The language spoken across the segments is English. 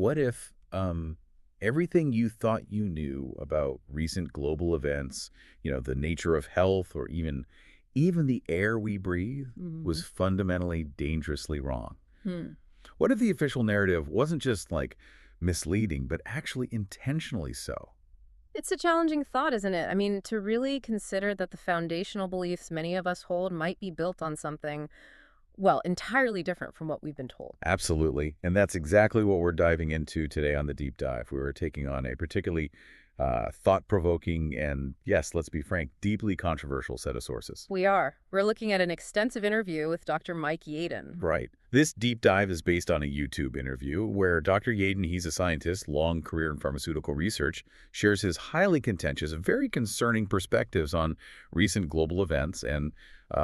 what if everything you thought you knew about recent global events, the nature of health, or even the air we breathe, Hmm. was fundamentally dangerously wrong? Hmm. What if the official narrative wasn't just like misleading, but actually intentionally so? It's a challenging thought, isn't it? I mean, to really consider that the foundational beliefs many of us hold might be built on something, well, entirely different from what we've been told. Absolutely. And that's exactly what we're diving into today on the deep dive. We were taking on a particularly thought-provoking and, yes, let's be frank, deeply controversial set of sources. We are. We're looking at an extensive interview with Dr. Mike Yeadon. Right. This deep dive is based on a YouTube interview where Dr. Yeadon, he's a scientist, long career in pharmaceutical research, shares his highly contentious, very concerning perspectives on recent global events and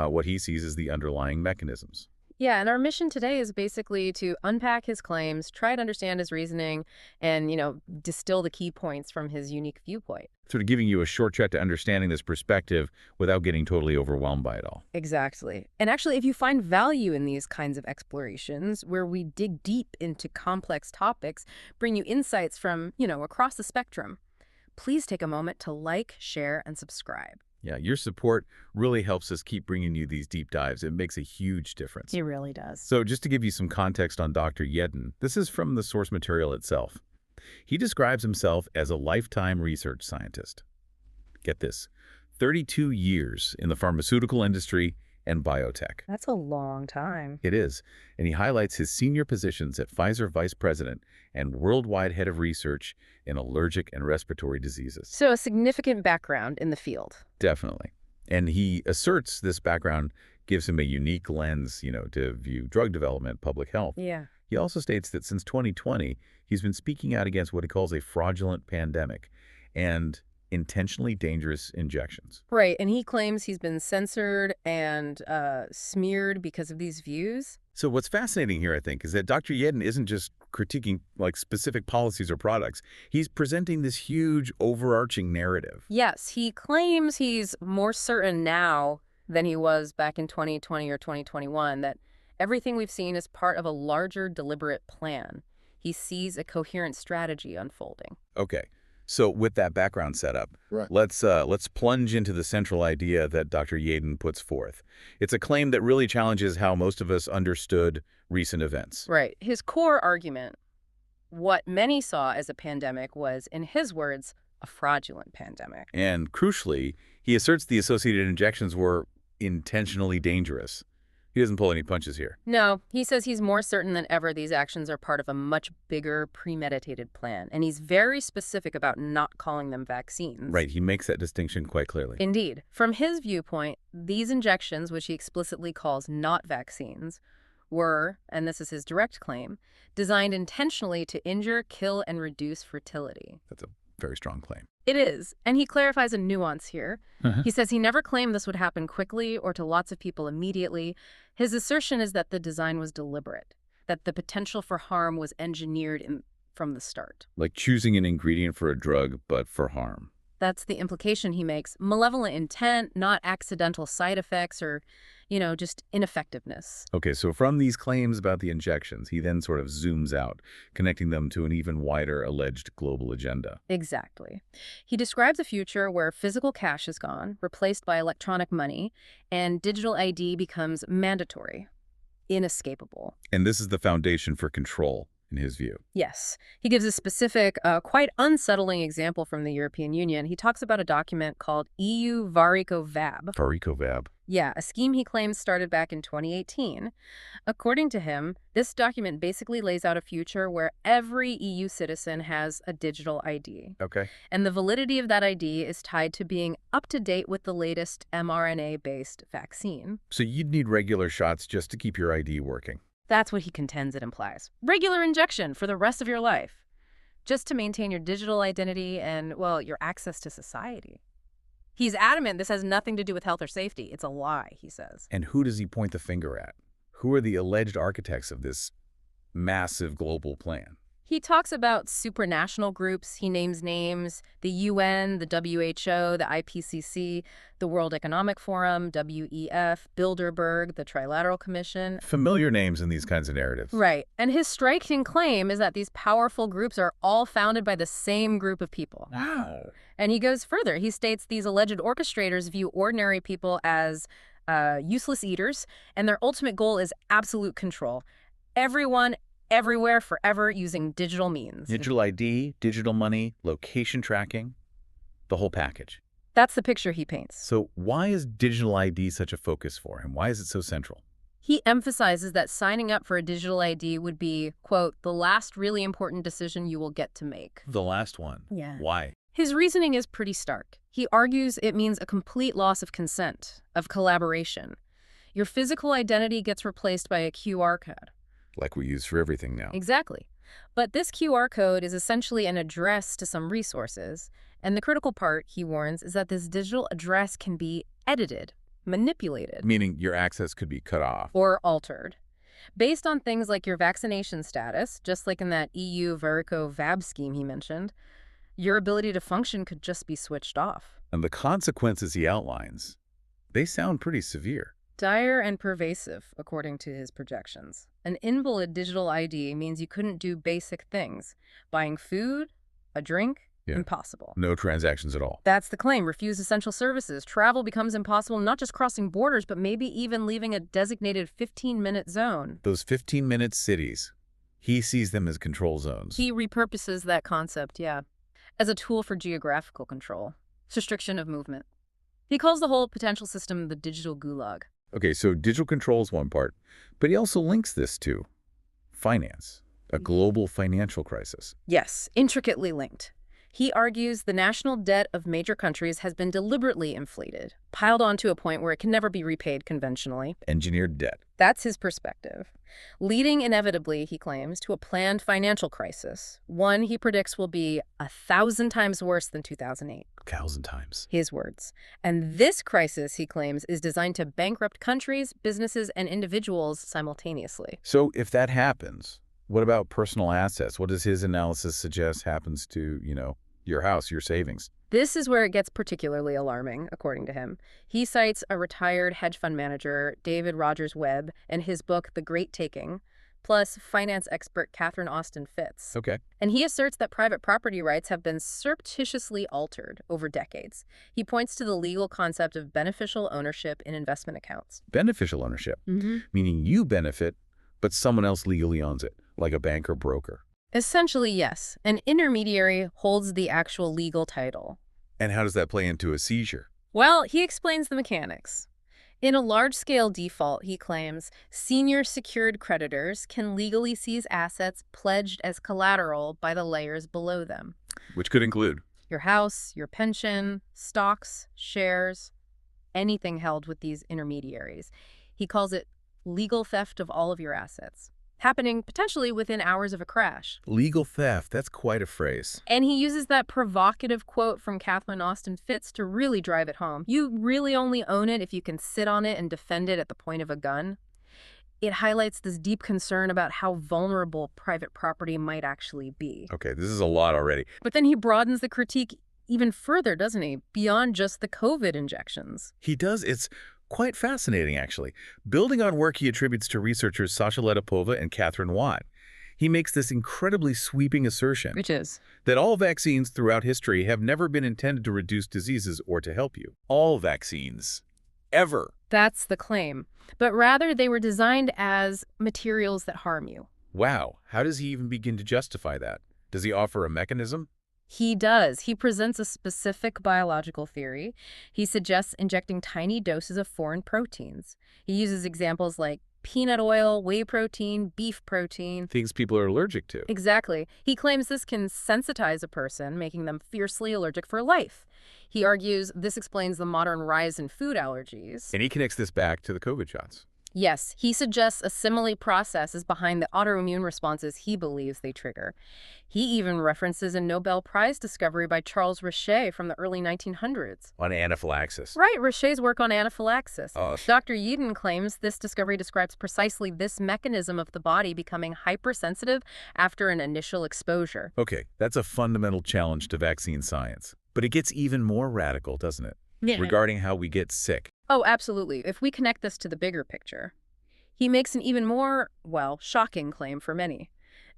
what he sees as the underlying mechanisms. Yeah, and our mission today is basically to unpack his claims, try to understand his reasoning, and, distill the key points from his unique viewpoint. Sort of giving you a shortcut to understanding this perspective without getting totally overwhelmed by it all. Exactly. And actually, if you find value in these kinds of explorations, where we dig deep into complex topics, bring you insights from, across the spectrum, please take a moment to like, share, and subscribe. Yeah, your support really helps us keep bringing you these deep dives. It makes a huge difference. It really does. So just to give you some context on Dr. Yeadon, this is from the source material itself. He describes himself as a lifetime research scientist. Get this, 32 years in the pharmaceutical industry and biotech. That's a long time. It is, and he highlights his senior positions at Pfizer Vice President and Worldwide Head of Research in Allergic and Respiratory Diseases. So a significant background in the field. Definitely. And he asserts this background gives him a unique lens, to view drug development, public health. Yeah. He also states that since 2020, he's been speaking out against what he calls a fraudulent pandemic and intentionally dangerous injections. Right, and he claims he's been censored and smeared because of these views. So what's fascinating here, I think, is that Dr. Yeadon isn't just critiquing like specific policies or products. He's presenting this huge overarching narrative. Yes, he claims he's more certain now than he was back in 2020 or 2021 that everything we've seen is part of a larger, deliberate plan. He sees a coherent strategy unfolding. Okay. So with that background setup, Right. let's plunge into the central idea that Dr. Yeadon puts forth. It's a claim that really challenges how most of us understood recent events. Right. His core argument, what many saw as a pandemic, was, in his words, a fraudulent pandemic. And crucially, he asserts the associated injections were intentionally dangerous. He doesn't pull any punches here. No, he says he's more certain than ever these actions are part of a much bigger, premeditated plan, and he's very specific about not calling them vaccines. Right, he makes that distinction quite clearly. Indeed. From his viewpoint, these injections, which he explicitly calls not vaccines, were, and this is his direct claim, designed intentionally to injure, kill, and reduce fertility. That's a very strong claim. It is, and he clarifies a nuance here. He says he never claimed this would happen quickly or to lots of people immediately. His assertion is that the design was deliberate, that the potential for harm was engineered from the start. Like choosing an ingredient for a drug, but for harm. That's the implication he makes. Malevolent intent, not accidental side effects or, just ineffectiveness. Okay, so from these claims about the injections, he then sort of zooms out, connecting them to an even wider alleged global agenda. Exactly. He describes a future where physical cash is gone, replaced by electronic money, and digital ID becomes mandatory, inescapable. And this is the foundation for control, in his view. Yes. He gives a specific, quite unsettling example from the European Union. He talks about a document called EU Varicovab. Varicovab. Yeah, a scheme he claims started back in 2018. According to him, this document basically lays out a future where every EU citizen has a digital ID. Okay. And the validity of that ID is tied to being up to date with the latest mRNA-based vaccine. So you'd need regular shots just to keep your ID working. That's what he contends it implies. Regular injection for the rest of your life, just to maintain your digital identity and, well, your access to society. He's adamant this has nothing to do with health or safety. It's a lie, he says. And who does he point the finger at? Who are the alleged architects of this massive global plan? He talks about supranational groups. He names names: the UN, the WHO, the IPCC, the World Economic Forum, WEF, Bilderberg, the Trilateral Commission. Familiar names in these kinds of narratives. Right. And his striking claim is that these powerful groups are all founded by the same group of people. Wow. And he goes further. He states these alleged orchestrators view ordinary people as useless eaters, and their ultimate goal is absolute control. Everyone, everywhere, forever, using digital means. Digital ID, digital money, location tracking, the whole package. That's the picture he paints. So why is digital ID such a focus for him? Why is it so central? He emphasizes that signing up for a digital ID would be, quote, the last really important decision you will get to make. The last one. Yeah. Why? His reasoning is pretty stark. He argues it means a complete loss of consent, of collaboration. Your physical identity gets replaced by a QR code. Like we use for everything now. Exactly. But this QR code is essentially an address to some resources. And the critical part, he warns, is that this digital address can be edited, manipulated, Meaning your access could be cut off. or altered, based on things like your vaccination status, just like in that EU Verico VAB scheme he mentioned. Your ability to function could just be switched off. And the consequences he outlines, they sound pretty severe. Dire and pervasive, according to his projections. An invalid digital ID means you couldn't do basic things. Buying food, a drink, Yeah. impossible. No transactions at all. That's the claim. Refuse essential services. Travel becomes impossible, not just crossing borders, but maybe even leaving a designated 15-minute zone. Those 15-minute cities, he sees them as control zones. He repurposes that concept, yeah, as a tool for geographical control, restriction of movement. He calls the whole potential system the digital gulag. Okay, so digital control is one part, but he also links this to finance, a global financial crisis. Yes, intricately linked. He argues the national debt of major countries has been deliberately inflated, piled on to a point where it can never be repaid conventionally. Engineered debt. That's his perspective, leading inevitably, he claims, to a planned financial crisis, one he predicts will be 1,000 times worse than 2008. 1,000 times. His words. And this crisis, he claims, is designed to bankrupt countries, businesses, and individuals simultaneously. So if that happens, what about personal assets? What does his analysis suggest happens to, your house, your savings? This is where it gets particularly alarming, according to him. He cites a retired hedge fund manager, David Rogers Webb, and his book, The Great Taking, plus finance expert Catherine Austin Fitts. Okay. And he asserts that private property rights have been surreptitiously altered over decades. He points to the legal concept of beneficial ownership in investment accounts. Beneficial ownership, meaning you benefit, but someone else legally owns it, like a bank or broker. Essentially, yes. An intermediary holds the actual legal title. And how does that play into a seizure? Well, he explains the mechanics. In a large-scale default, he claims, senior secured creditors can legally seize assets pledged as collateral by the layers below them. Which could include Your house, your pension, stocks, shares, anything held with these intermediaries. He calls it legal theft of all of your assets, happening potentially within hours of a crash. legal theft. That's quite a phrase. And he uses that provocative quote from Catherine Austin Fitts to really drive it home. You really only own it if you can sit on it and defend it at the point of a gun. It highlights this deep concern about how vulnerable private property might actually be. Okay, this is a lot already. But then he broadens the critique even further, doesn't he? Beyond just the COVID injections. He does. It's quite fascinating, actually. Building on work he attributes to researchers Sasha Ledopova and Catherine Watt, he makes this incredibly sweeping assertion Which is? that all vaccines throughout history have never been intended to reduce diseases or to help you. All vaccines. Ever. That's the claim. But rather, they were designed as materials that harm you. Wow. How does he even begin to justify that? Does he offer a mechanism? He does. He presents a specific biological theory. He suggests injecting tiny doses of foreign proteins. He uses examples like peanut oil, whey protein, beef protein. Things people are allergic to. Exactly. He claims this can sensitize a person, making them fiercely allergic for life. He argues this explains the modern rise in food allergies. And he connects this back to the COVID shots. Yes, he suggests a simile process is behind the autoimmune responses he believes they trigger. He even references a Nobel Prize discovery by Charles Richet from the early 1900s. On anaphylaxis. Right, Richet's work on anaphylaxis. Oh, Dr. Yeadon claims this discovery describes precisely this mechanism of the body becoming hypersensitive after an initial exposure. okay, that's a fundamental challenge to vaccine science. But it gets even more radical, doesn't it? Regarding how we get sick. Oh, absolutely. If we connect this to the bigger picture, he makes an even more, well, shocking claim for many,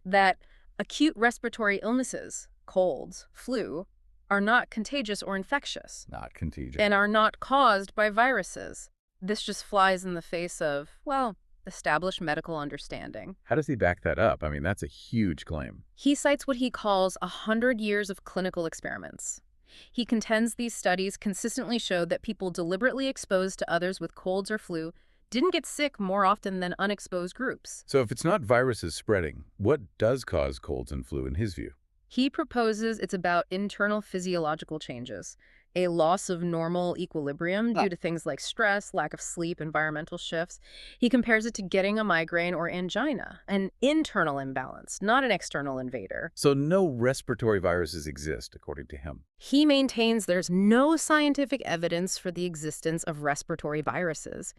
that acute respiratory illnesses, colds, flu, are not contagious or infectious Not contagion. and are not caused by viruses. This just flies in the face of, well, established medical understanding. How does he back that up? I mean, that's a huge claim. He cites what he calls 100 years of clinical experiments. He contends these studies consistently showed that people deliberately exposed to others with colds or flu didn't get sick more often than unexposed groups. So if it's not viruses spreading, what does cause colds and flu in his view? He proposes it's about internal physiological changes, a loss of normal equilibrium due to things like stress, lack of sleep, environmental shifts. He compares it to getting a migraine or angina, an internal imbalance, not an external invader. So no respiratory viruses exist, according to him. He maintains there's no scientific evidence for the existence of respiratory viruses.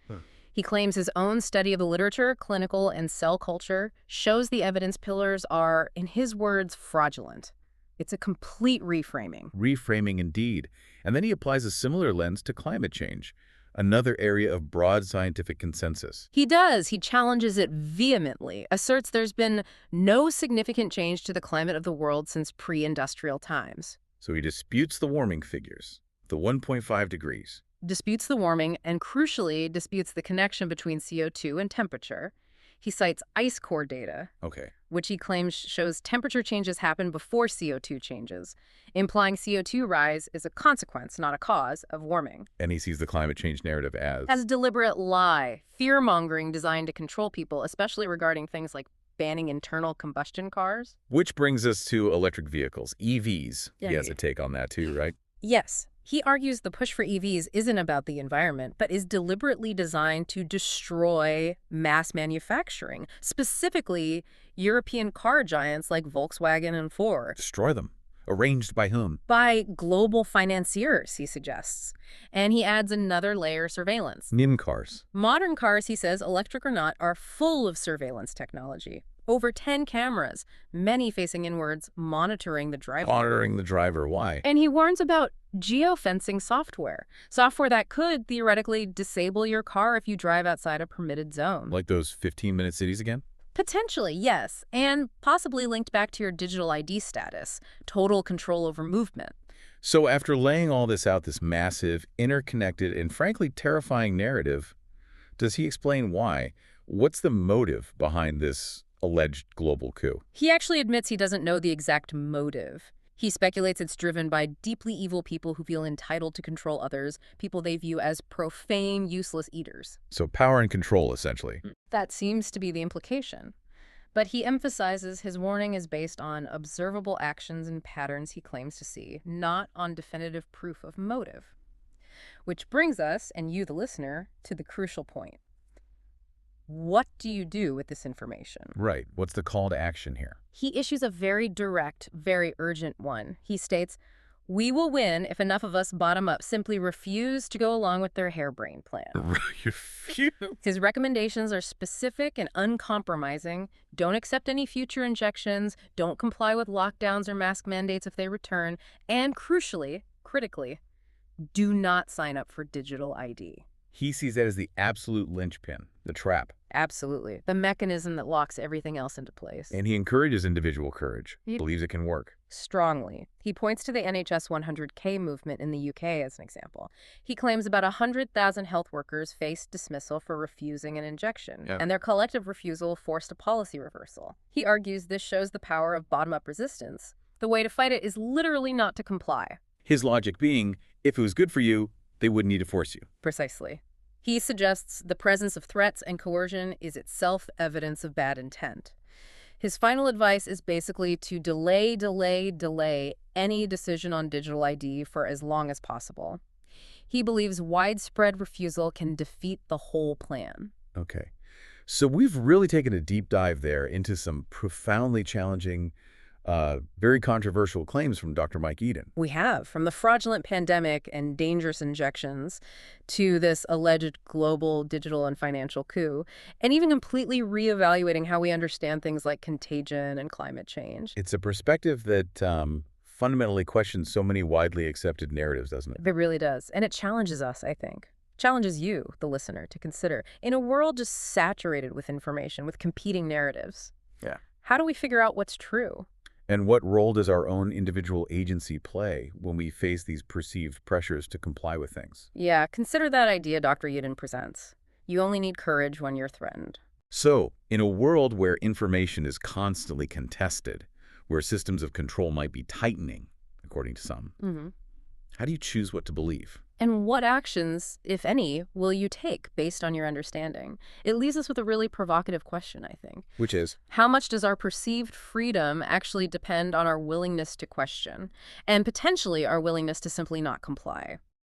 He claims his own study of the literature, clinical, and cell culture shows the evidence pillars are, in his words, fraudulent. It's a complete reframing. Reframing indeed. And then he applies a similar lens to climate change, another area of broad scientific consensus. He does. He challenges it vehemently, asserts there's been no significant change to the climate of the world since pre-industrial times. So he disputes the warming figures, the 1.5 degrees. Disputes the warming and, crucially, disputes the connection between CO2 and temperature. He cites ice core data, Okay. which he claims shows temperature changes happen before CO2 changes, implying CO2 rise is a consequence, not a cause, of warming. And he sees the climate change narrative as As a deliberate lie, fear-mongering designed to control people, especially regarding things like banning internal combustion cars. Which brings us to electric vehicles, EVs. Yeah. He has a take on that too, right? Yes. He argues the push for EVs isn't about the environment, but is deliberately designed to destroy mass manufacturing, specifically European car giants like Volkswagen and Ford. Destroy them. Arranged by whom? By global financiers, he suggests. And he adds another layer: surveillance. NIN cars. Modern cars, he says, electric or not, are full of surveillance technology. Over 10 cameras, many facing inwards, monitoring the driver. Monitoring the driver. Why? And he warns about geo-fencing software that could theoretically disable your car if you drive outside a permitted zone. Like those 15-minute cities again? Potentially, yes, and possibly linked back to your digital ID status, total control over movement. So after laying all this out, this massive, interconnected, and frankly terrifying narrative, does he explain why? What's the motive behind this alleged global coup? He actually admits he doesn't know the exact motive. He speculates it's driven by deeply evil people who feel entitled to control others, people they view as profane, useless eaters. So power and control, essentially. That seems to be the implication. But he emphasizes his warning is based on observable actions and patterns he claims to see, not on definitive proof of motive. Which brings us, and you the listener, to the crucial point. What do you do with this information? Right. What's the call to action here? He issues a very direct, very urgent one. He states, "We will win if enough of us bottom up simply refuse to go along with their harebrained plan." His recommendations are specific and uncompromising. Don't accept any future injections, don't comply with lockdowns or mask mandates if they return, and crucially, critically, do not sign up for digital ID. He sees that as the absolute linchpin, the trap. Absolutely. The mechanism that locks everything else into place. And he encourages individual courage, believes it can work. Strongly. He points to the NHS 100K movement in the UK as an example. He claims about 100,000 health workers faced dismissal for refusing an injection, and their collective refusal forced a policy reversal. He argues this shows the power of bottom-up resistance. The way to fight it is literally not to comply. His logic being, if it was good for you, they wouldn't need to force you. Precisely. He suggests the presence of threats and coercion is itself evidence of bad intent. His final advice is basically to delay any decision on digital ID for as long as possible. He believes widespread refusal can defeat the whole plan. Okay. So we've really taken a deep dive there into some profoundly challenging, very controversial claims from Dr. Mike Yeadon. We have, from the fraudulent pandemic and dangerous injections to this alleged global digital and financial coup, and even completely reevaluating how we understand things like contagion and climate change. It's a perspective that fundamentally questions so many widely accepted narratives, doesn't it? It really does. And it challenges us, I think. Challenges you, the listener, to consider. In a world just saturated with information, with competing narratives, Yeah. how do we figure out what's true? And what role does our own individual agency play when we face these perceived pressures to comply with things? Yeah, consider that idea Dr. Yeadon presents. You only need courage when you're threatened. So, in a world where information is constantly contested, where systems of control might be tightening, according to some, Mm-hmm. how do you choose what to believe? And what actions, if any, will you take based on your understanding? It leaves us with a really provocative question, I think. Which is, How much does our perceived freedom actually depend on our willingness to question, and potentially our willingness to simply not comply?